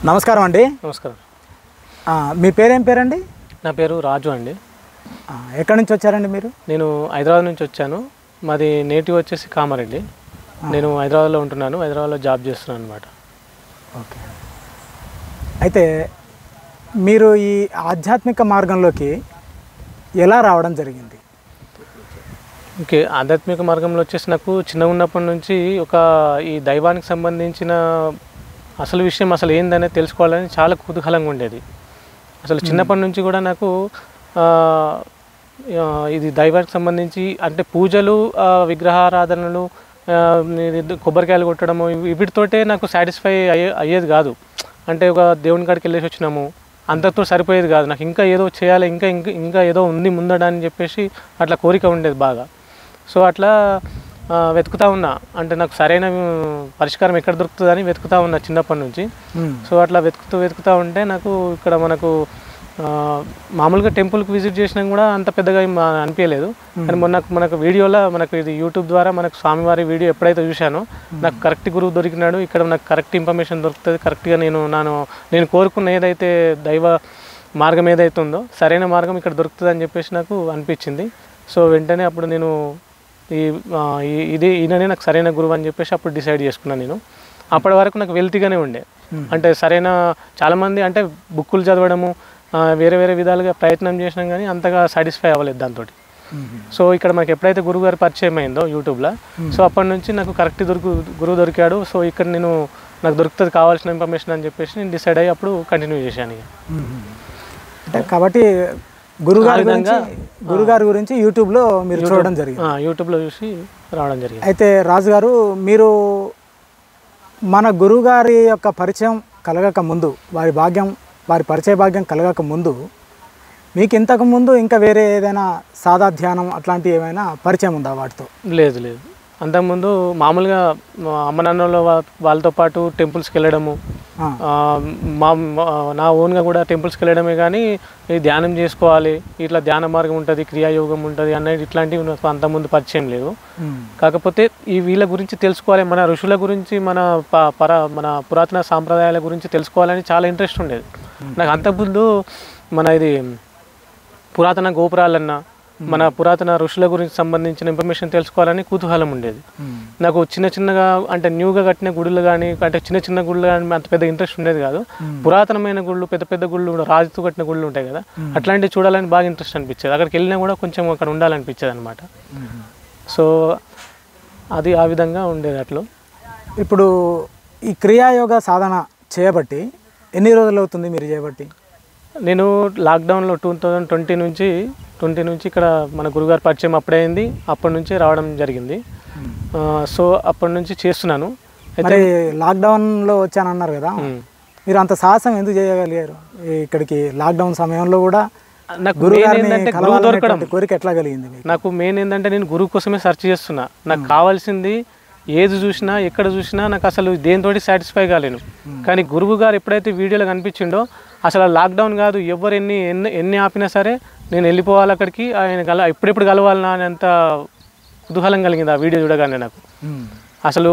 నమస్కారం అండి. నమస్కారం. మీ పేరేం పేరండి? నా పేరు రాజు అండి. ఎక్కడి నుంచి వచ్చారండి మీరు? నేను హైదరాబాద్ నుంచి వచ్చాను. మాది నేటివ్ వచ్చేసి కామారెడ్డి. నేను హైదరాబాద్లో ఉంటున్నాను. హైదరాబాద్లో జాబ్ చేస్తున్నాను అనమాట. ఓకే. అయితే మీరు ఈ ఆధ్యాత్మిక మార్గంలోకి ఎలా రావడం జరిగింది? ఓకే, ఆధ్యాత్మిక మార్గంలో వచ్చేసి నాకు చిన్నగా ఉన్నప్పటి నుంచి ఈ దైవానికి సంబంధించిన అసలు విషయం అసలు ఏందనేది తెలుసుకోవాలని చాలా కుతూహలంగా ఉండేది. అసలు చిన్నప్పటి నుంచి కూడా నాకు ఇది దైవానికి సంబంధించి అంటే పూజలు, విగ్రహారాధనలు, కొబ్బరికాయలు కొట్టడము వీటితోటే నాకు సాటిస్ఫై అయ్యేది కాదు. అంటే ఒక దేవుని కాడికి వెళ్ళేసి వచ్చినాము అంతతో సరిపోయేది కాదు. నాకు ఇంకా ఏదో చేయాలి, ఇంకా ఇంకా ఇంకా ఏదో ఉంది ముందడని చెప్పేసి అట్లా కోరిక ఉండేది బాగా. సో అట్లా వెతుకుతా ఉన్నా, అంటే నాకు సరైన పరిష్కారం ఎక్కడ దొరుకుతుందని వెతుకుతా ఉన్నా చిన్నప్పటి నుంచి. సో అట్లా వెతుకుతూ ఉంటే నాకు ఇక్కడ మామూలుగా టెంపుల్కి విజిట్ చేసినా కూడా అంత పెద్దగా అనిపించలేదు. కానీ మనకు వీడియోలో మనకు ఇది యూట్యూబ్ ద్వారా మనకు స్వామివారి వీడియో ఎప్పుడైతే చూశానో నాకు కరెక్ట్ గురువు దొరికినాడు. ఇక్కడ నాకు కరెక్ట్ ఇన్ఫర్మేషన్ దొరుకుతుంది. కరెక్ట్గా నేను కోరుకున్న ఏదైతే దైవ మార్గం ఏదైతే ఉందో సరైన మార్గం ఇక్కడ దొరుకుతుంది అని చెప్పేసి నాకు అనిపించింది. సో వెంటనే అప్పుడు నేను ఈయననే నాకు సరైన గురువు అని చెప్పేసి అప్పుడు డిసైడ్ చేసుకున్నాను. నేను అప్పటి వరకు నాకు వెల్తీగానే ఉండే, అంటే సరైన చాలామంది అంటే బుక్కులు చదవడము వేరే వేరే విధాలుగా ప్రయత్నం చేసినాం కానీ అంతగా సాటిస్ఫై అవ్వలేదు దాంతో. సో ఇక్కడ మనకి ఎప్పుడైతే గురువుగారు పరిచయం అయిందో యూట్యూబ్లో, సో అప్పటి నుంచి నాకు కరెక్ట్ గురువు దొరికాడు. సో ఇక్కడ నాకు దొరుకుతుంది కావాల్సిన ఇన్ఫర్మేషన్ అని చెప్పేసి నేను డిసైడ్ అయ్యి అప్పుడు కంటిన్యూ చేశాను. అంటే కాబట్టి గురుగారి గురించి యూట్యూబ్లో మీరు చూడడం జరిగింది. యూట్యూబ్లో చూసి రావడం జరిగింది. అయితే రాజుగారు, మీరు మన గురుగారి యొక్క పరిచయం కలగక ముందు, వారి పరిచయ భాగ్యం కలగక ముందు మీకు ఇంతకు ముందు ఇంకా వేరే ఏదైనా సాదా ధ్యానం అట్లాంటివి ఏమైనా పరిచయం ఉందా వాటితో? లేదు. అంతకుముందు మామూలుగా అమ్మ నాన్నల వాళ్ళతో పాటు టెంపుల్స్కి వెళ్ళడము, నా ఓన్గా కూడా టెంపుల్స్కి వెళ్ళడమే కానీ ధ్యానం చేసుకోవాలి, ఇట్లా ధ్యాన మార్గం ఉంటుంది, క్రియాయోగం ఉంటుంది అనేది ఇట్లాంటివి నాకు అంతకుముందు పరిచయం లేదు. కాకపోతే వీళ్ళ గురించి తెలుసుకోవాలి, మన ఋషుల గురించి, మన పురాతన సాంప్రదాయాల గురించి తెలుసుకోవాలని చాలా ఇంట్రెస్ట్ ఉండేది నాకు. అంతకుముందు ఇది పురాతన గోపురాలన్నా మన పురాతన ఋషుల గురించి సంబంధించిన ఇన్ఫర్మేషన్ తెలుసుకోవాలని కుతూహలం ఉండేది నాకు. చిన్నగా అంటే న్యూగా కట్టిన గుడులు కానీ, అంటే చిన్న గుళ్ళు కానీ అంత పెద్ద ఇంట్రెస్ట్ ఉండేది కాదు. పురాతనమైన గుళ్ళు, పెద్ద గుళ్ళు, రాజుతో కట్టిన గుళ్ళు ఉంటాయి కదా, అట్లాంటివి చూడాలని బాగా ఇంట్రెస్ట్ అనిపించేది. అక్కడికి వెళ్ళినా కూడా కొంచెం అక్కడ ఉండాలనిపించేది అనమాట. సో అది ఆ విధంగా ఉండేది అట్లా. ఇప్పుడు ఈ క్రియాయోగ సాధన చేయబట్టి ఎన్ని రోజులు అవుతుంది మీరు చేయబట్టి? నేను లాక్డౌన్లో 2020 నుంచి ఇక్కడ మన గురుగారు పరిచయం అప్పుడైంది, అప్పటి నుంచి రావడం జరిగింది. సో అప్పటి నుంచి చేస్తున్నాను. అయితే లాక్డౌన్లో వచ్చానన్నారు కదా, మీరు అంత సాహసం ఎందుకు చేయగలిగారు? ఇక్కడికి లాక్డౌన్ సమయంలో కూడా నాకు గురువు దొరకడం కోరిక ఎట్లా కలిగింది? నాకు మెయిన్ ఏంటంటే నేను గురువు కోసమే సెర్చ్ చేస్తున్నా. నాకు కావాల్సింది ఏది చూసినా ఎక్కడ చూసినా నాకు అసలు దేనితోటి సాటిస్ఫై కాలేను. కానీ గురువు గారు ఎప్పుడైతే వీడియోలో కనిపించిండో అసలు లాక్డౌన్ కాదు, ఎవరు ఎన్ని ఆపినా సరే నేను వెళ్ళిపోవాలి అక్కడికి, ఆయన ఎప్పుడెప్పుడు కలవాలన్నా అని అంత కుతూహలం కలిగింది ఆ వీడియో చూడగానే నాకు. అసలు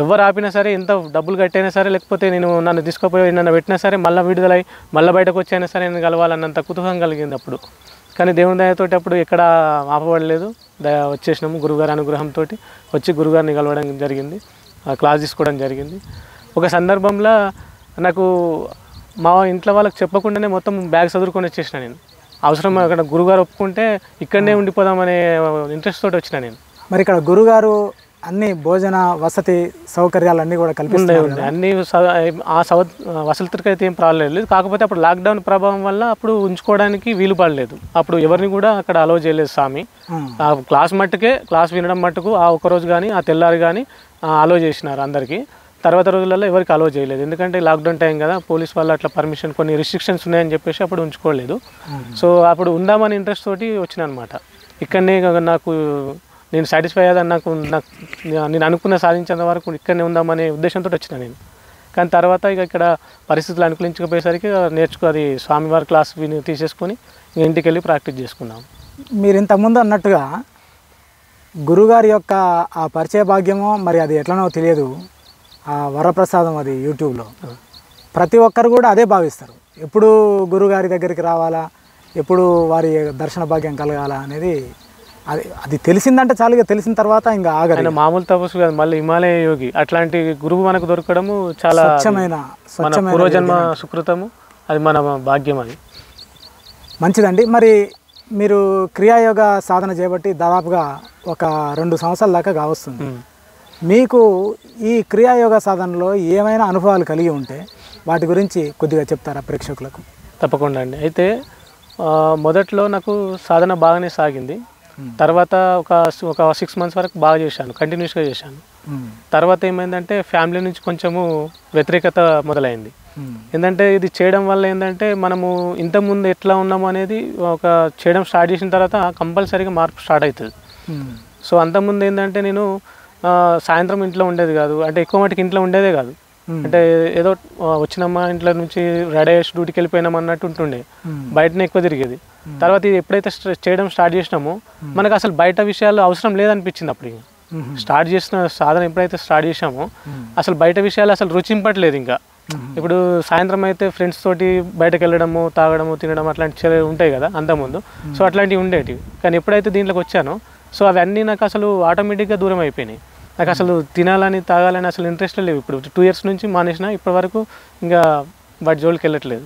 ఎవరు ఆపినా సరే, ఎంత డబ్బులు కట్టైనా సరే, లేకపోతే నన్ను తీసుకుపోయి నన్ను పెట్టినా సరే, మళ్ళీ విడుదలై మళ్ళీ బయటకు వచ్చైనా సరే నేను కలవాలన్నంత కుతూహలం కలిగింది అప్పుడు. కానీ దేవుని దయతోటి అప్పుడు ఎక్కడ ఆపబడలేదు, వచ్చేసినాము. గురుగారి అనుగ్రహంతో వచ్చి గురుగారిని కలవడం జరిగింది, క్లాస్ తీసుకోవడం జరిగింది. ఒక సందర్భంలో నాకు మా ఇంట్లో వాళ్ళకి చెప్పకుండానే మొత్తం బ్యాగ్ చదువుకొని వచ్చేసిన నేను. అవసరం అక్కడ గురుగారు ఒప్పుకుంటే ఇక్కడనే ఉండిపోదామనే ఇంట్రెస్ట్ తోటి వచ్చిన నేను. మరి ఇక్కడ గురుగారు అన్ని భోజన వసతి సౌకర్యాలు అన్నీ కూడా కల్పిస్తున్నాయి. అన్ని వసతులకి అయితే ఏం ప్రాబ్లం లేదు. కాకపోతే అప్పుడు లాక్డౌన్ ప్రభావం వల్ల అప్పుడు ఉంచుకోవడానికి వీలు పడలేదు. అప్పుడు ఎవరిని కూడా అక్కడ అలో చేయలేదు స్వామి. ఆ క్లాస్ వినడం మట్టుకు ఆ ఒక్కరోజు కానీ ఆ తెల్లారి కానీ అలో చేసినారు అందరికీ. తర్వాత రోజులలో ఎవరికి అలో చేయలేదు, ఎందుకంటే లాక్డౌన్ టైం కదా, పోలీస్ వాళ్ళు అట్లా పర్మిషన్ కొన్ని రిస్ట్రిక్షన్స్ ఉన్నాయని చెప్పేసి అప్పుడు ఉంచుకోలేదు. సో అప్పుడు ఉందామని ఇంట్రెస్ట్ తోటి వచ్చిన అనమాట. ఇక్కడనే నాకు నేను సాటిస్ఫై అయ్యేదని నాకు నేను అనుకున్న సాధించేంత వరకు ఇక్కడనే ఉందామనే ఉద్దేశంతో వచ్చిన నేను. కానీ తర్వాత ఇక ఇక్కడ పరిస్థితులు అనుకూలించకపోయేసరికి అది స్వామివారి క్లాస్ తీసేసుకొని ఇంటికి వెళ్ళి ప్రాక్టీస్ చేసుకున్నాం. మీరు ఇంతకుముందు అన్నట్టుగా గురుగారి యొక్క ఆ పరిచయ భాగ్యమో మరి అది ఎట్లనో తెలియదు, ఆ వరప్రసాదం అది యూట్యూబ్లో ప్రతి ఒక్కరు కూడా అదే భావిస్తారు. ఎప్పుడు గురుగారి దగ్గరికి రావాలా, ఎప్పుడు వారి దర్శన భాగ్యం కలగాలా అనేది అది తెలిసిందంటే చాలుగా, తెలిసిన తర్వాత ఇంకా ఆగదు. మామూలు తపస్సు కాదు, మళ్ళీ హిమాలయ యోగి అట్లాంటి గురువు మనకు దొరకడము చాలా స్వచ్ఛమైన పూర్వజన్మ సుకృతము, అది మన భాగ్యం. అది మంచిదండి. మరి మీరు క్రియాయోగ సాధన చేయబట్టి దాదాపుగా ఒక 2 సంవత్సరాల దాకా కావస్తుంది. మీకు ఈ క్రియాయోగ సాధనలో ఏమైనా అనుభవాలు కలిగి ఉంటే వాటి గురించి కొద్దిగా చెప్తారా ప్రేక్షకులకు? తప్పకుండా అండి. అయితే మొదట్లో నాకు సాధన బాగానే సాగింది. తర్వాత ఒక 6 మంత్స్ వరకు బాగా చేశాను, కంటిన్యూస్గా చేశాను. తర్వాత ఏమైందంటే ఫ్యామిలీ నుంచి కొంచెము వ్యతిరేకత మొదలైంది. ఏంటంటే ఇది చేయడం వల్ల ఏంటంటే మనము ఇంతకుముందు ఎట్లా ఉన్నాము అనేది చేయడం స్టార్ట్ చేసిన తర్వాత కంపల్సరీగా మార్పు స్టార్ట్ అవుతుంది. సో అంతకుముందు ఏంటంటే నేను సాయంత్రం ఇంట్లో ఉండేది కాదు, అంటే ఎక్కువ మటుకు ఇంట్లో ఉండేదే కాదు. అంటే ఏదో వచ్చినమ్మా ఇంట్లో నుంచి రెడీ అయ్యేసి డ్యూటీకి వెళ్ళిపోయినాం అన్నట్టు ఉంటుండే, బయటనే ఎక్కువ తిరిగేది. తర్వాత ఇది ఎప్పుడైతే చేయడం స్టార్ట్ చేసినామో మనకు అసలు బయట విషయాలు అవసరం లేదనిపించింది. అప్పుడు స్టార్ట్ చేసిన సాధన ఎప్పుడైతే స్టార్ట్ చేసామో అసలు బయట విషయాలు అసలు రుచింపట్లేదు. ఇంకా ఇప్పుడు సాయంత్రం అయితే ఫ్రెండ్స్ తోటి బయటకు వెళ్ళడము, తాగడము, తినడం అట్లాంటి ఉంటాయి కదా అంతకుముందు. సో అట్లాంటివి ఉండేటివి. కానీ ఎప్పుడైతే దీంట్లోకి వచ్చానో సో అవన్నీ నాకు అసలు ఆటోమేటిక్గా దూరం అయిపోయినాయి. నాకు అసలు తినాలని తాగాలని అసలు ఇంట్రెస్ట్ లేవు. ఇప్పుడు 2 years నుంచి మానేసిన, ఇప్పటి వరకు ఇంకా వాటి జోలికి వెళ్ళట్లేదు.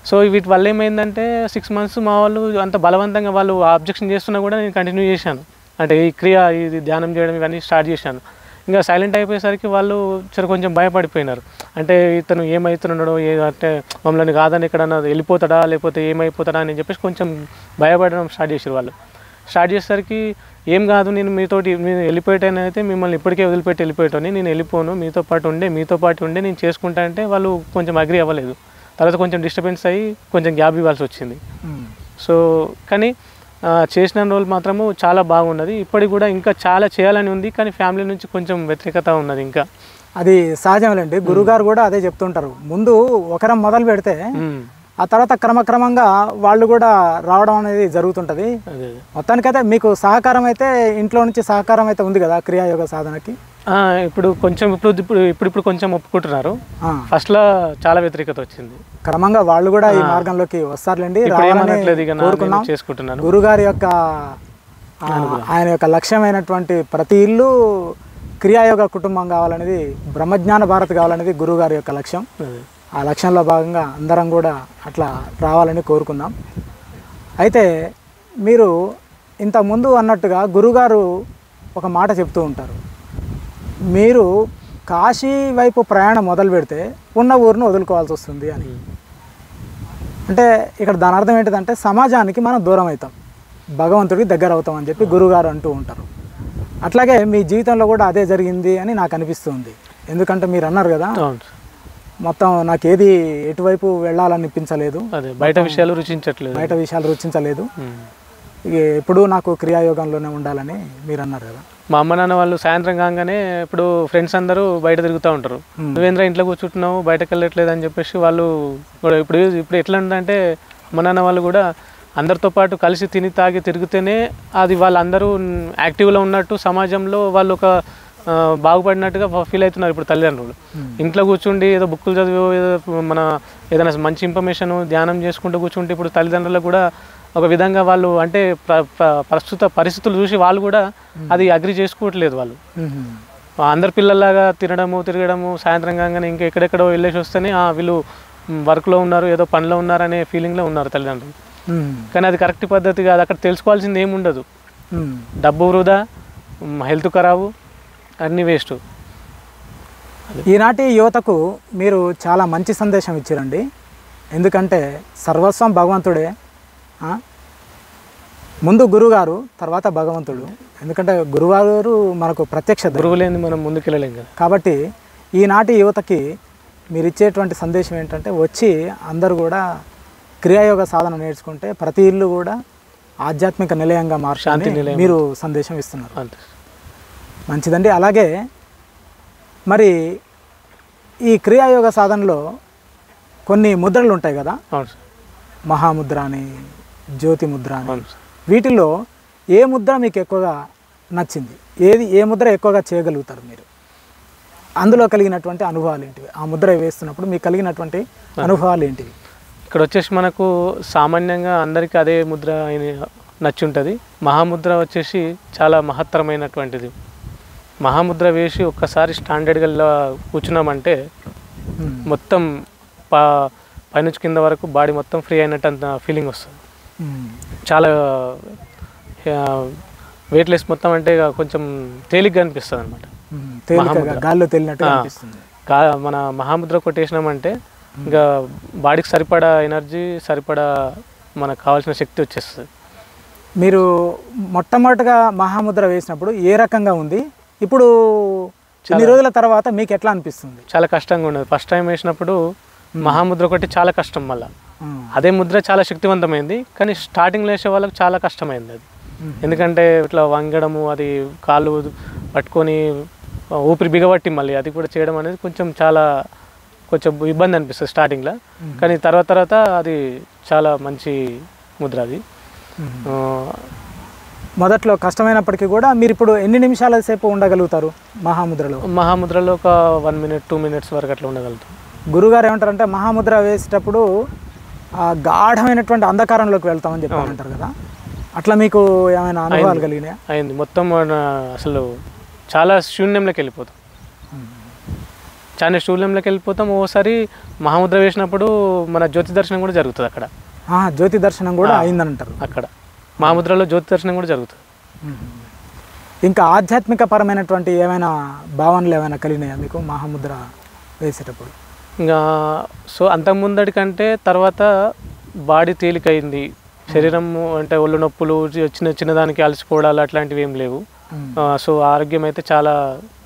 సో వీటి వల్ల ఏమైందంటే 6 months మా వాళ్ళు అంత బలవంతంగా వాళ్ళు ఆబ్జెక్షన్ చేస్తున్నా కూడా నేను కంటిన్యూ చేశాను. అంటే ఈ ఇది ధ్యానం చేయడం ఇవన్నీ స్టార్ట్ చేశాను. ఇంకా సైలెంట్ అయిపోయేసరికి వాళ్ళు కొంచెం భయపడిపోయినారు. అంటే ఇతను ఏమవుతున్నాడో, అంటే మమ్మల్ని కాదని ఎక్కడన్నా వెళ్ళిపోతాడా లేకపోతే ఏమైపోతాడా అని చెప్పేసి కొంచెం భయపడడం స్టార్ట్ చేశారు. వాళ్ళు స్టార్ట్ చేసేసరికి ఏం కాదు, నేను వెళ్ళిపోయేటైతే మిమ్మల్ని ఇప్పటికే వదిలిపెట్టి వెళ్ళిపోయేటోని, నేను వెళ్ళిపోను, మీతో పాటు ఉండే నేను చేసుకుంటా అంటే వాళ్ళు కొంచెం అగ్రీ అవ్వలేదు. తర్వాత కొంచెం డిస్టర్బెన్స్ అయ్యి కొంచెం గ్యాప్ ఇవ్వాల్సి వచ్చింది. సో కానీ చేసిన రోజులు మాత్రము చాలా బాగున్నది. ఇప్పటికి కూడా ఇంకా చాలా చేయాలని ఉంది, కానీ ఫ్యామిలీ నుంచి కొంచెం వ్యతిరేకత ఉన్నది. ఇంకా అది సహజమేనండి. గురుగారు కూడా అదే చెప్తుంటారు, ముందు ఒకరం మొదలు పెడితే ఆ తర్వాత క్రమక్రమంగా వాళ్ళు కూడా రావడం అనేది జరుగుతుంటుంది. మొత్తానికైతే మీకు సహకారం అయితే ఇంట్లో నుంచి సహకారం అయితే ఉంది కదా క్రియాయోగ సాధనకి? ఇప్పుడు కొంచెం ఇప్పుడు కొంచెం ఒప్పుకుంటున్నారు. ఫస్ట్లో చాలా వ్యతిరేకత వచ్చింది. క్రమంగా వాళ్ళు కూడా ఈ మార్గంలోకి వస్తారులేండి. చేసుకుంటున్నాను. గురుగారి యొక్క ఆయన యొక్క లక్ష్యమైనటువంటి ప్రతి ఇల్లు క్రియాయోగ కుటుంబం కావాలనేది, బ్రహ్మజ్ఞాన భారత్ కావాలనేది గురుగారి యొక్క లక్ష్యం. ఆ లక్ష్యంలో భాగంగా అందరం కూడా అట్లా రావాలని కోరుకుందాం. అయితే మీరు ఇంతకుముందు అన్నట్టుగా గురుగారు ఒక మాట చెప్తూ ఉంటారు, మీరు కాశీ వైపు ప్రయాణం మొదలు పెడితే ఉన్న ఊరిని వదులుకోవాల్సి వస్తుంది అని. అంటే ఇక్కడ దాని అర్థం ఏంటిదంటే సమాజానికి మనం దూరం అవుతాం, భగవంతుడికి దగ్గర అవుతాం అని చెప్పి గురుగారు అంటూ ఉంటారు. అట్లాగే మీ జీవితంలో కూడా అదే జరిగింది అని నాకు అనిపిస్తుంది. ఎందుకంటే మీరు అన్నారు కదా, మొత్తం నాకు ఏది ఎటువైపు వెళ్ళాలనిపించలేదు, బయట విషయాలు రుచించలేదు, ఎప్పుడూ నాకు క్రియాయోగంలోనే ఉండాలని మీరు అన్నారు కదా. మా అమ్మ నాన్న వాళ్ళు సాయంత్రం కాగానే ఇప్పుడు ఫ్రెండ్స్ అందరూ బయట తిరుగుతూ ఉంటారు, నువ్వేంద్ర ఇంట్లో కూర్చుంటున్నావు బయటకు వెళ్ళట్లేదు అని చెప్పేసి వాళ్ళు కూడా ఇప్పుడు ఎట్లా ఉందంటే అమ్మ నాన్న వాళ్ళు కూడా అందరితో పాటు కలిసి తిని తాగి తిరిగితేనే అది వాళ్ళందరూ యాక్టివ్లో ఉన్నట్టు, సమాజంలో వాళ్ళు ఒక బాగుపడినట్టుగా ఫీల్ అవుతున్నారు. ఇప్పుడు తల్లిదండ్రులు ఇంట్లో కూర్చుండి ఏదో బుక్కులు చదివో ఏదో ఏదైనా మంచి ఇన్ఫర్మేషన్ ధ్యానం చేసుకుంటూ కూర్చుంటే ఇప్పుడు తల్లిదండ్రులకు కూడా ఒక విధంగా వాళ్ళు అంటే ప్రస్తుత పరిస్థితులు చూసి వాళ్ళు కూడా అది అగ్రి చేసుకోవట్లేదు. వాళ్ళు అందరి పిల్లల్లాగా తిరగడము సాయంత్రం కాగానే ఇంకా ఎక్కడెక్కడో వెళ్ళేసి వస్తేనే వీళ్ళు వర్క్లో ఉన్నారు, ఏదో పనిలో ఉన్నారు అనే ఫీలింగ్లో ఉన్నారు తల్లిదండ్రులు. కానీ అది కరెక్ట్ పద్ధతి కాదు. అక్కడ తెలుసుకోవాల్సింది ఏమి ఉండదు, డబ్బు వృధా, హెల్త్ ఖరాబు, అన్నీ వేస్ట్. ఈనాటి యువతకు మీరు చాలా మంచి సందేశం ఇచ్చారండి. ఎందుకంటే సర్వస్వం భగవంతుడే, ముందు గురుగారు తర్వాత భగవంతుడు. ఎందుకంటే గురువారు మనకు ప్రత్యక్ష, గురువు లేని మనం ముందుకెళ్ళలేం కదా. కాబట్టి ఈనాటి యువతకి మీరు ఇచ్చేటువంటి సందేశం ఏంటంటే వచ్చి అందరూ కూడా క్రియాయోగ సాధన నేర్చుకుంటే ప్రతి ఇల్లు కూడా ఆధ్యాత్మిక నిలయంగా మార్చాలని మీరు సందేశం ఇస్తున్నారు. మంచిదండి. అలాగే మరి ఈ క్రియాయోగ సాధనలో కొన్ని ముద్రలు ఉంటాయి కదా, అవును సార్. మహాముద్ర అని, జ్యోతి ముద్ర అని. అవును సార్. వీటిల్లో ఏ ముద్ర మీకు ఎక్కువగా నచ్చింది? ఏ ముద్ర ఎక్కువగా చేయగలుగుతారు మీరు? అందులో కలిగినటువంటి అనుభవాలు ఏంటివి? ఆ ముద్ర వేస్తున్నప్పుడు మీకు కలిగినటువంటి అనుభవాలు ఏంటివి? ఇక్కడ వచ్చేసి మనకు సామాన్యంగా అందరికీ అదే ముద్ర నచ్చి ఉంటుంది. మహాముద్ర వచ్చేసి చాలా మహత్తరమైనటువంటిది. మహాముద్ర వేసి ఒక్కసారి స్టాండర్డ్గా కూర్చున్నామంటే మొత్తం పైనుంచి కింద వరకు బాడీ మొత్తం ఫ్రీ అయినట్టు అంత ఫీలింగ్ వస్తుంది. చాలా వెయిట్లెస్ మొత్తం, అంటే కొంచెం తేలిగ్గా అనిపిస్తుంది అనమాట. గాల్లో తేలినట్టు అనిపిస్తుంది. మన మహాముద్ర కొట్టేసినామంటే ఇంకా బాడీకి సరిపడా ఎనర్జీ, సరిపడా మనకు కావాల్సిన శక్తి వచ్చేస్తుంది. మీరు మొట్టమొదటిగా మహాముద్ర వేసినప్పుడు ఏ రకంగా ఉంది? ఇప్పుడు కొన్ని రోజుల తర్వాత మీకు ఎట్లా అనిపిస్తుంది? చాలా కష్టంగా ఉండదు. ఫస్ట్ టైం వేసినప్పుడు మహాముద్ర కొట్టి చాలా కష్టం. మళ్ళీ అదే ముద్ర చాలా శక్తివంతమైంది, కానీ స్టార్టింగ్లో వేసే వాళ్ళకి చాలా కష్టమైంది అది. ఎందుకంటే ఇట్లా వంగడము, అది కాళ్ళు పట్టుకొని ఊపిరి బిగబట్టి మళ్ళీ అది కూడా చేయడం అనేది కొంచెం ఇబ్బంది అనిపిస్తుంది స్టార్టింగ్లో. కానీ తర్వాత అది చాలా మంచి ముద్ర అది. మొదట్లో కష్టమైనప్పటికీ కూడా మీరు ఇప్పుడు ఎన్ని నిమిషాల సేపు ఉండగలుగుతారు మహాముద్రలో? మహాముద్రలో ఒక 1 minute 2 minutes వరకు అట్లా ఉండగలుగుతాం. గురుగారు ఏమంటారంటే మహాముద్ర వేసేటప్పుడు గాఢమైనటువంటి అంధకారంలోకి వెళ్తామని చెప్పారంటారు కదా, అట్లా మీకు ఏమైనా అనుభవాలు కలిగినాయా? అయింది. మొత్తం అసలు చాలా శూన్యంలోకి వెళ్ళిపోతాం. చాలా శూన్యంలోకి వెళ్ళిపోతాం. ఓసారి మహాముద్ర వేసినప్పుడు మన జ్యోతి దర్శనం కూడా జరుగుతుంది అక్కడ. జ్యోతి దర్శనం కూడా అయిందంటారు అక్కడ. మహాముద్రలో జ్యోతి దర్శనం కూడా జరుగుతుంది. ఇంకా ఆధ్యాత్మిక పరమైనటువంటి ఏమైనా భావనలు ఏమైనా కలిగినాయా మీకు మహాముద్ర వేసేటప్పుడు? ఇంకా సో అంతకుముందటి కంటే తర్వాత బాడీ తేలికైంది. శరీరం అంటే ఒళ్ళు నొప్పులు, చిన్నదానికి అలసిపోవడాలు అట్లాంటివి ఏం లేవు. సో ఆరోగ్యం అయితే చాలా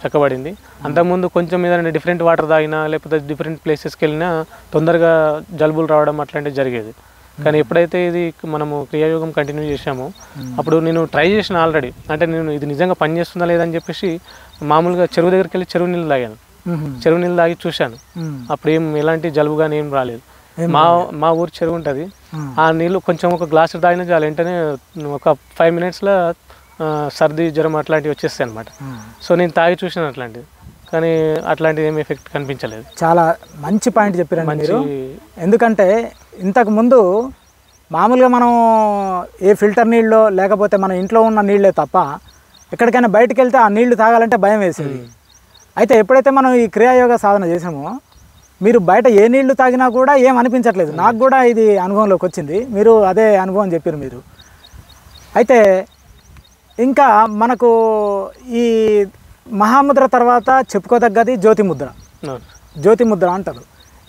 చక్కబడింది. అంతకుముందు కొంచెం ఏదైనా డిఫరెంట్ వాటర్ తాగినా, లేకపోతే డిఫరెంట్ ప్లేసెస్కి వెళ్ళినా తొందరగా జలుబులు రావడం అట్లాంటివి జరిగేది. కానీ ఎప్పుడైతే ఇది మనము క్రియాయోగం కంటిన్యూ చేసామో అప్పుడు నేను ట్రై చేసిన ఆల్రెడీ. అంటే నేను ఇది నిజంగా పనిచేస్తుందా లేదని చెప్పేసి మామూలుగా చెరువు దగ్గరికి వెళ్ళి చెరువు నీళ్ళు తాగాను. చెరువు నీళ్ళు తాగి చూశాను. అప్పుడు ఎలాంటి జలుబు కానీ ఏం రాలేదు. మా ఊరు చెరువు ఉంటుంది. ఆ నీళ్ళు కొంచెం ఒక గ్లాసు తాగినా చాలు, వెంటనే ఒక 5 minutesలో సర్ది, జ్వరం అట్లాంటివి వచ్చేస్తాయి అనమాట. సో నేను తాగి చూసాను అట్లాంటిది, కానీ అట్లాంటిది ఏమి ఎఫెక్ట్ కనిపించలేదు. చాలా మంచి పాయింట్ చెప్పారండి మీరు. ఎందుకంటే ఇంతకు ముందు మామూలుగా మనం ఏ ఫిల్టర్ నీళ్ళో లేకపోతే మన ఇంట్లో ఉన్న నీళ్ళే తప్ప ఎక్కడికైనా బయటకు వెళ్తే ఆ నీళ్లు తాగాలంటే భయం వేసేది. అయితే ఎప్పుడైతే మనం ఈ క్రియాయోగ సాధన చేసామో మీరు బయట ఏ నీళ్లు తాగినా కూడా ఏం అనిపించట్లేదు. నాకు కూడా ఇది అనుభవంలోకి వచ్చింది. మీరు అదే అనుభవం చెప్పారు మీరు. అయితే ఇంకా మనకు ఈ మహాముద్ర తర్వాత చెప్పుకోదగ్గది జ్యోతిముద్ర. జ్యోతిముద్ర అంటారు.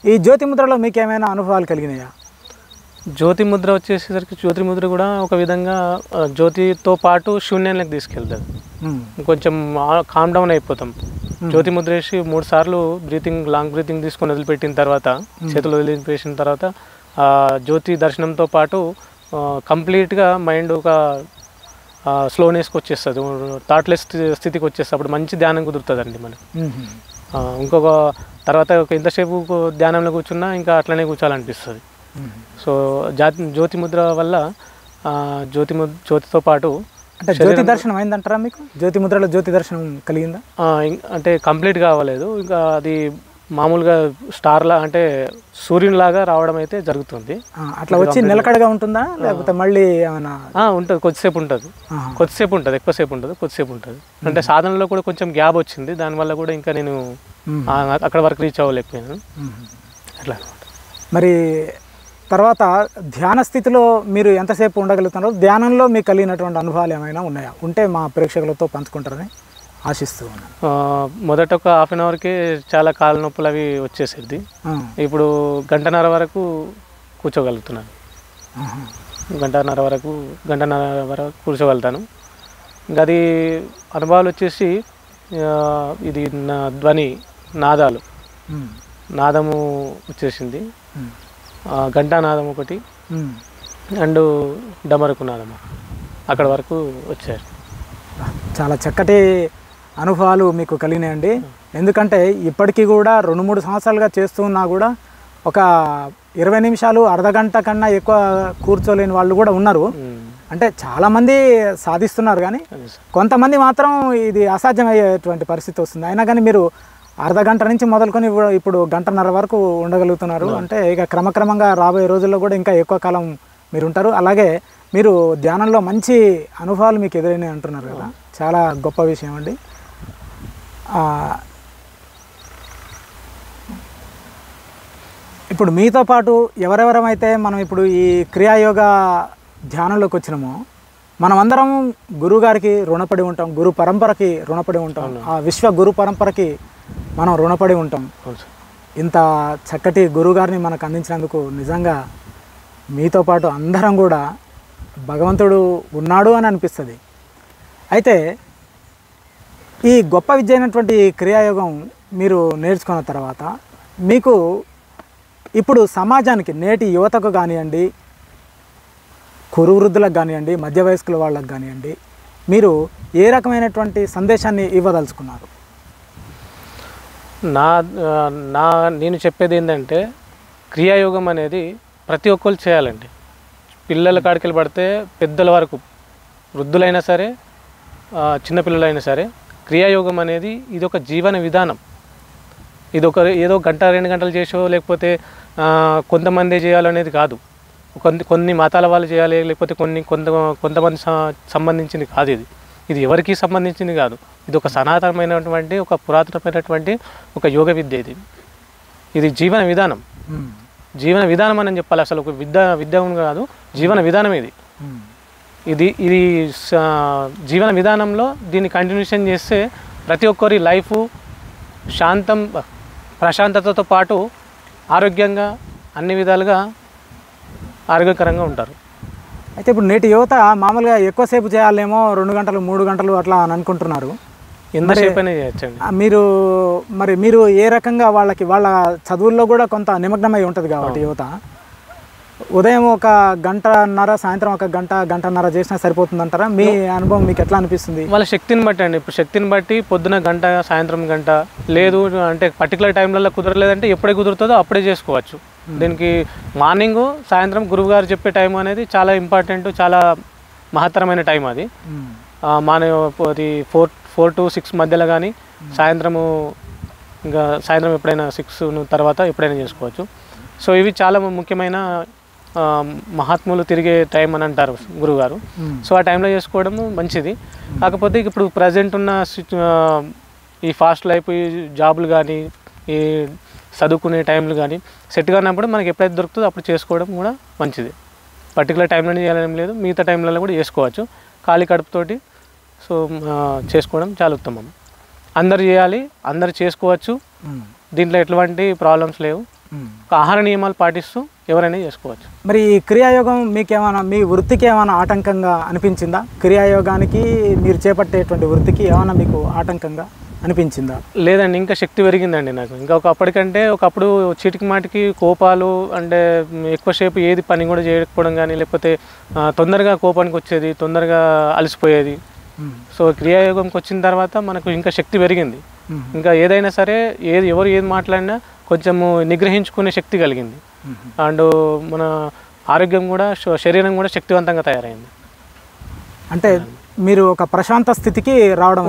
ఈ జ్యోతిముద్రలో మీకు ఏమైనా అనుభవాలు కలిగినాయా? జ్యోతిముద్ర వచ్చేసరికి జ్యోతిముద్ర కూడా ఒక విధంగా జ్యోతితో పాటు శూన్యంలోకి తీసుకెళ్తుంది. కొంచెం కామ్ డౌన్ అయిపోతాం. జ్యోతిముద్ర వేసి 3 సార్లు లాంగ్ బ్రీతింగ్ తీసుకొని వదిలిపెట్టిన తర్వాత, చేతులు వదిలిపెట్టిన తర్వాత జ్యోతి దర్శనంతో పాటు కంప్లీట్గా మైండ్ ఒక స్లోనెస్కి వచ్చేస్తుంది, థాట్లెస్ స్థితికి వచ్చేస్తుంది. అప్పుడు మంచి ధ్యానం కుదురుతుందండి మనకు. ఇంకొక తర్వాత ఎంతసేపు ధ్యానంలో కూర్చున్నా ఇంకా అట్లనే కూర్చోాలనిపిస్తుంది. సో జ్యోతిముద్ర వల్ల జ్యోతితో పాటు అంటే జ్యోతి దర్శనం అయిందంటారా మీకు? జ్యోతిముద్రలో జ్యోతి దర్శనం కలిగిందా? అంటే కంప్లీట్ కావలేదు. ఇంకా అది మామూలుగా స్టార్లా అంటే సూర్యునిలాగా రావడం అయితే జరుగుతుంది. అట్లా వచ్చి నిలకడగా ఉంటుందా లేకపోతే మళ్ళీ ఏమైనా? ఉంటుంది, కొద్దిసేపు ఉంటుంది, ఎక్కువసేపు ఉంటుంది, కొద్దిసేపు ఉంటుంది. అంటే సాధనలో కూడా కొంచెం గ్యాప్ వచ్చింది, దానివల్ల కూడా ఇంకా నేను అక్కడ వరకు రీచ్ అవ్వలేకపోయాను. అట్లా. మరి తర్వాత ధ్యాన స్థితిలో మీరు ఎంతసేపు ఉండగలుగుతున్నారో, ధ్యానంలో మీకు కలిగినటువంటి అనుభవాలు ఏమైనా ఉన్నాయా? ఉంటే మా ప్రేక్షకులతో పంచుకుంటారని ఆశిస్తూ ఉన్నాను. మొదట ఒక 1/2 అవర్కే చాలా కాళ్ళ నొప్పులు అవి వచ్చేసేది. ఇప్పుడు 1 గంటన్నర వరకు కూర్చోగలుగుతున్నాను. 1 గంటన్నర వరకు కూర్చోగలుగుతాను. ఇంకా అది అనుభవాలు వచ్చేసి ఇది నా ధ్వని నాదము వచ్చేసింది. ఘంటానాదం ఒకటి అండ్ డమరుకు నాదం అక్కడ వరకు వచ్చారు. చాలా చక్కటి అనుభవాలు మీకు కలిగినాయండి. ఎందుకంటే ఇప్పటికీ కూడా 2-3 సంవత్సరాలుగా చేస్తూ ఉన్నా కూడా ఒక 20 నిమిషాలు అర్ధగంట కన్నా ఎక్కువ కూర్చోలేని వాళ్ళు కూడా ఉన్నారు. అంటే చాలామంది సాధిస్తున్నారు, కానీ కొంతమంది మాత్రం ఇది అసాధ్యమయ్యేటువంటి పరిస్థితి వస్తుంది. అయినా కానీ మీరు అర్ధగంట నుంచి మొదలుకొని ఇప్పుడు గంటన్నర వరకు ఉండగలుగుతున్నారు. అంటే ఇక క్రమక్రమంగా రాబోయే రోజుల్లో కూడా ఇంకా ఎక్కువ కాలం మీరు ఉంటారు. అలాగే మీరు ధ్యానంలో మంచి అనుభవాలు మీకు ఎదురైనాయి అంటున్నారు కదా, చాలా గొప్ప విషయం అండి. ఇప్పుడు మీతో పాటు ఎవరెవరమైతే మనం ఇప్పుడు ఈ క్రియాయోగ ధ్యానంలోకి వచ్చినామో మనమందరం గురువుగారికి రుణపడి ఉంటాం, గురు పరంపరకి రుణపడి ఉంటాం, ఆ విశ్వ గురు పరంపరకి మనం రుణపడి ఉంటాం. ఇంత చక్కటి గురువుగారిని మనకు అందించినందుకు నిజంగా మీతో పాటు అందరం కూడా భగవంతుడు ఉన్నాడు అని అనిపిస్తుంది. అయితే ఈ గొప్ప విద్య అయినటువంటి క్రియాయోగం మీరు నేర్చుకున్న తర్వాత మీకు ఇప్పుడు సమాజానికి, నేటి యువతకు కానివ్వండి, కురు వృద్ధులకు కానివ్వండి, మధ్య వయస్కుల వాళ్ళకు కానివ్వండి, మీరు ఏ రకమైనటువంటి సందేశాన్ని ఇవ్వదలుచుకున్నారు? నేను చెప్పేది ఏంటంటే క్రియాయోగం అనేది ప్రతి ఒక్కరు చేయాలండి. పిల్లల కాడికి పడితే పెద్దల వరకు, వృద్ధులైనా సరే చిన్నపిల్లలైనా సరే, క్రియాయోగం అనేది ఇది ఒక జీవన విధానం. ఇది ఏదో గంట 2 గంటలు చేసో లేకపోతే కొంతమంది చేయాలనేది కాదు. కొన్ని మతాల వాళ్ళు చేయాలి, లేకపోతే కొంతమంది సంబంధించింది కాదు. ఇది ఎవరికి సంబంధించింది కాదు. ఇది ఒక సనాతనమైనటువంటి, ఒక పురాతనమైనటువంటి ఒక యోగ విద్య. ఇది జీవన విధానం. జీవన విధానం అని చెప్పాలి. అసలు ఒక విద్య కాదు, జీవన విధానం ఇది జీవన విధానంలో దీన్ని కంటిన్యూషన్ చేస్తే ప్రతి ఒక్కరి లైఫ్ ప్రశాంతతతో పాటు ఆరోగ్యంగా, అన్ని విధాలుగా ఆరోగ్యకరంగా ఉంటారు. అయితే ఇప్పుడు నేటి యువత మామూలుగా ఎక్కువసేపు చేయాలేమో, 2 గంటలు 3 గంటలు అట్లా అని అనుకుంటున్నారు. ఎంతసేపు అయినా చేయొచ్చండి. మీరు ఏ రకంగా వాళ్ళ చదువుల్లో కూడా కొంత నిమగ్నమై ఉంటుంది కాబట్టి యువత ఉదయం 1 గంటన్నర, సాయంత్రం 1 గంటన్నర చేసినా సరిపోతుందంటారా? మీ అనుభవం మీకు ఎట్లా అనిపిస్తుంది? వాళ్ళ శక్తిని బట్టి అండి. ఇప్పుడు శక్తిని బట్టి పొద్దున 1 గంట, సాయంత్రం 1 గంట, లేదు అంటే పర్టికులర్ టైంలలో కుదరలేదంటే ఎప్పుడే కుదురుతుందో అప్పుడే చేసుకోవచ్చు. దీనికి మార్నింగ్, సాయంత్రం గురువు గారు చెప్పే టైం అనేది చాలా ఇంపార్టెంట్, చాలా మహత్తరమైన టైం అది. అది 4 to 6 మధ్యలో కానీ, సాయంత్రం ఎప్పుడైనా 6 తర్వాత ఎప్పుడైనా చేసుకోవచ్చు. సో ఇవి చాలా ముఖ్యమైన మహాత్ములు తిరిగే టైం అని అంటారు గురువుగారు. సో ఆ టైంలో చేసుకోవడం మంచిది. కాకపోతే ఇప్పుడు ప్రజెంట్ ఉన్న ఈ ఫాస్ట్ లైఫ్, ఈ జాబులు కానీ, ఈ చదువుకునే టైంలు కానీ సెట్ కానప్పుడు మనకి ఎప్పుడైతే దొరుకుతుందో అప్పుడు చేసుకోవడం కూడా మంచిది. పర్టికులర్ టైంలోనే చేయాలని లేదు, మిగతా టైంలలో కూడా చేసుకోవచ్చు ఖాళీ కడుపుతోటి. సో చేసుకోవడం చాలా ఉత్తమం. అందరు చేయాలి, అందరు చేసుకోవచ్చు. దీంట్లో ఎటువంటి ప్రాబ్లమ్స్ లేవు. ఆహార నియమాలు పాటిస్తూ ఎవరైనా చేసుకోవచ్చు. మరి ఈ క్రియాయోగం మీకేమైనా, మీ వృత్తికి ఏమైనా ఆటంకంగా అనిపించిందా? క్రియాయోగానికి మీరు చేపట్టేటువంటి వృత్తికి ఏమైనా మీకు ఆటంకంగా అనిపించిందా? లేదండి, ఇంకా శక్తి పెరిగిందండి నాకు. ఇంకా అప్పటికంటే ఒకప్పుడు చీటికి మాటికి కోపాలు, అంటే ఎక్కువసేపు ఏది పని కూడా చేయకపోవడం కానీ, లేకపోతే తొందరగా కోపానికి వచ్చేది, తొందరగా అలసిపోయేది. సో క్రియాయోగంకి వచ్చిన తర్వాత మనకు ఇంకా శక్తి పెరిగింది. ఇంకా ఏదైనా సరే, ఎవరు ఏది మాట్లాడినా కొంచెము నిగ్రహించుకునే శక్తి కలిగింది. అండ్ మన ఆరోగ్యం కూడా, శరీరం కూడా శక్తివంతంగా తయారైంది. అంటే మీరు ఒక ప్రశాంత స్థితికి రావడం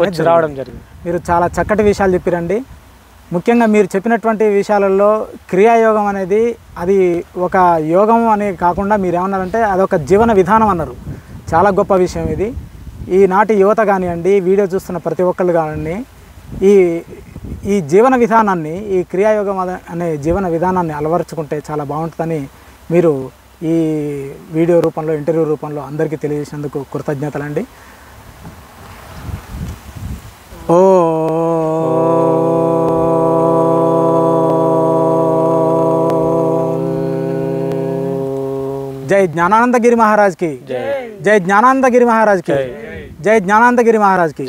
జరిగింది. మీరు చాలా చక్కటి విషయాలు చెప్పారండి. ముఖ్యంగా మీరు చెప్పినటువంటి విషయాలలో క్రియాయోగం అనేది అది ఒక యోగం అని కాకుండా మీరు ఏమన్నారంటే అదొక జీవన విధానం అన్నారు. చాలా గొప్ప విషయం ఇది. ఈనాటి యువత కానివ్వండి, వీడియో చూస్తున్న ప్రతి ఒక్కళ్ళు కానివ్వండి, ఈ జీవన విధానాన్ని, ఈ క్రియాయోగం అనే జీవన విధానాన్ని అలవరుచుకుంటే చాలా బాగుంటుందని మీరు ఈ వీడియో రూపంలో, ఇంటర్వ్యూ రూపంలో అందరికీ తెలియజేసినందుకు కృతజ్ఞతలండి. జై జ్ఞానానందగిరి మహారాజ్ కి, జై జ్ఞానానందగిరి మహారాజ్ కి, జై జ్ఞానానందగిరి మహారాజ్ కి.